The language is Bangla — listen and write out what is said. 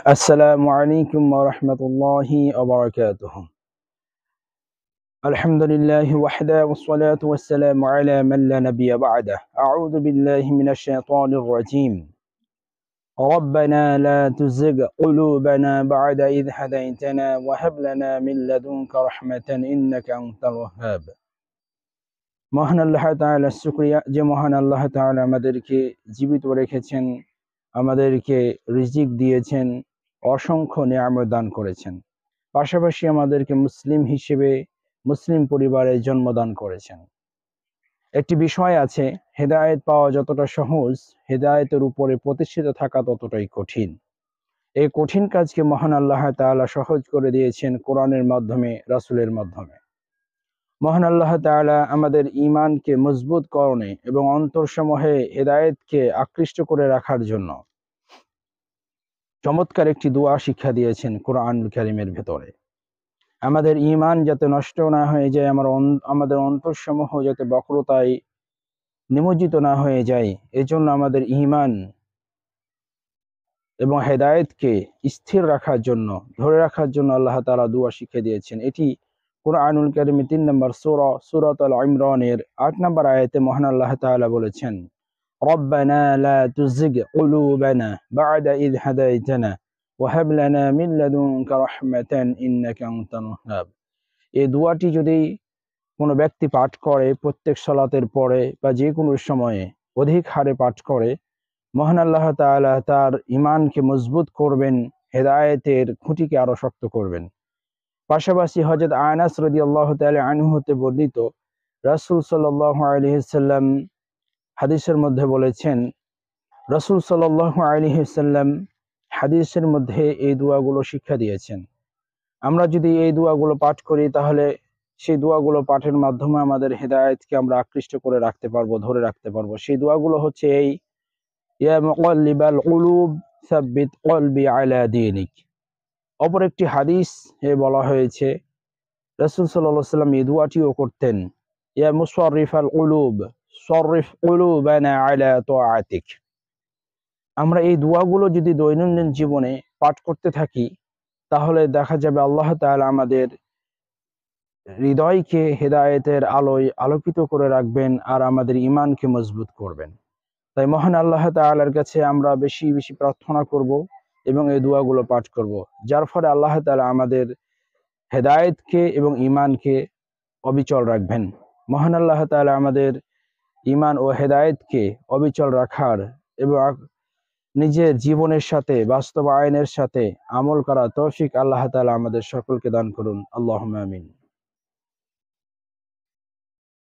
السلام عليكم ورحمة الله وبركاته. الحمد لله وحده والصلاة والسلام على من لا نبي بعده. أعوذ بالله من الشيطان الرجيم. ربنا لا تزغ قلوبنا بعد إذ هديتنا وهب لنا من لدنك رحمة إنك أنت الوهاب. মহান আল্লাহ তাআলার শুকরিয়া যে মহান আল্লাহ তাআলা আমাদেরকে জীবিত রেখেছেন, আমাদেরকে রিজিক দিয়েছেন, অসংখ্য নিয়ামত দান করেছেন। পাশাপাশি আমাদেরকে মুসলিম হিসেবে মুসলিম পরিবারে জন্মদান করেছেন। একটি বিষয় আছে, হেদায়েত পাওয়া যতটা সহজ, হেদায়েতের উপরে প্রতিষ্ঠিত থাকা ততটাই কঠিন। এই কঠিন কাজকে মহান আল্লাহ তাআলা সহজ করে দিয়েছেন কোরআনের মাধ্যমে, রাসূলের মাধ্যমে। মহান আল্লাহ তাআলা আমাদের ঈমানকে মজবুত করণে এবং অন্তরসমূহে হেদায়েতকে আকৃষ্ট করে রাখার জন্য চমৎকার একটি দোয়া শিক্ষা দিয়েছেন কোরআনুল কারীমের ভেতরে। আমাদের ঈমান যাতে নষ্ট না হয়ে যায়, আমাদের অন্তরসমূহ যাতে বক্রতায় নিমজ্জিত না হয়ে যায়, এজন্য আমাদের ঈমান এবং হেদায়েতকে স্থির রাখার জন্য, ধরে রাখার জন্য আল্লাহ তাআলা দোয়া শিখিয়ে দিয়েছেন। এটি কোরআনুল কারীমের 3 নম্বর সূরাতুল ইমরানের 8 নম্বর আয়াতে মহান আল্লাহ তাআলা বলেছেন, রব্বানা লা তুযিগ কুলুবানা বা'দা ইয হাদাইতানা ওয়া হাব লানা মিন লাদুনকা রাহমাতান ইন্নাকা আনতাল ওয়াহ্হাব। এই দোয়াটি যদি কোনো ব্যক্তি পাঠ করে প্রত্যেক সালাতের পরে বা যে কোনো সময়ে অধিক হারে পাঠ করে, মহান আল্লাহ তাআলা তার ঈমানকে মজবুত করবেন, হেদায়েতের খুঁটিকে আরো শক্ত করবেন। পাশাপাশি হযরত আনাস রাদিয়াল্লাহু তাআলা আনহু হতে বর্ণিত, রাসূল সাল্লাল্লাহু আলাইহি ওয়াসাল্লাম হাদিসের মধ্যে বলেছেন, রাসূল সাল্লাল্লাহু আলাইহি ওয়াসাল্লাম হাদিসের মধ্যে এই দোয়াগুলো শিক্ষা দিয়েছেন। আমরা যদি এই দোয়াগুলো পাঠ করি তাহলে সেই দোয়াগুলো পাঠের মাধ্যমে আমাদের হেদায়েতকে আমরা আকৃষ্ট করে রাখতে পারবো, ধরে রাখতে পারবো। সেই দোয়াগুলো হচ্ছে এই, ইয়া মুকাল্লিবাল কুলুব সাব্বিত কলবি আলা দীনিক। অপর একটি হাদিস বলা হয়েছে, রাসূল সাল্লাল্লাহু আলাইহি ওয়াসাল্লাম এই দোয়াটিও করতেন, ইয়া মুসাররিফাল কুলুব সররিফ কুলুবানা আলা তাআতিক। আমরা এই দোয়াগুলো যদি দৈনন্দিন জীবনে পাঠ করতে থাকি তাহলে দেখা যাবে আল্লাহ তাআলা আমাদের হৃদয়কে হেদায়েতের আলোয় আলোকিত করে রাখবেন আর আমাদের ঈমানকে মজবুত করবেন। তাই মহান আল্লাহ তাআলার কাছে আমরা বেশি বেশি প্রার্থনা করব এবং এই দোয়াগুলো পাঠ করব, যার ফলে আল্লাহ তাআলা আমাদের হেদায়েতকে এবং ঈমানকে অবিচল রাখবেন। মহান আল্লাহ তাআলা আমাদের ঈমান ও হেদায়েতকে অবিচল রাখার এবং নিজের জীবনের সাথে বাস্তবায়নের সাথে আমল করা তৌফিক আল্লাহ তাআলা আমাদের সকলকে দান করুন। আল্লাহুম্মা আমিন।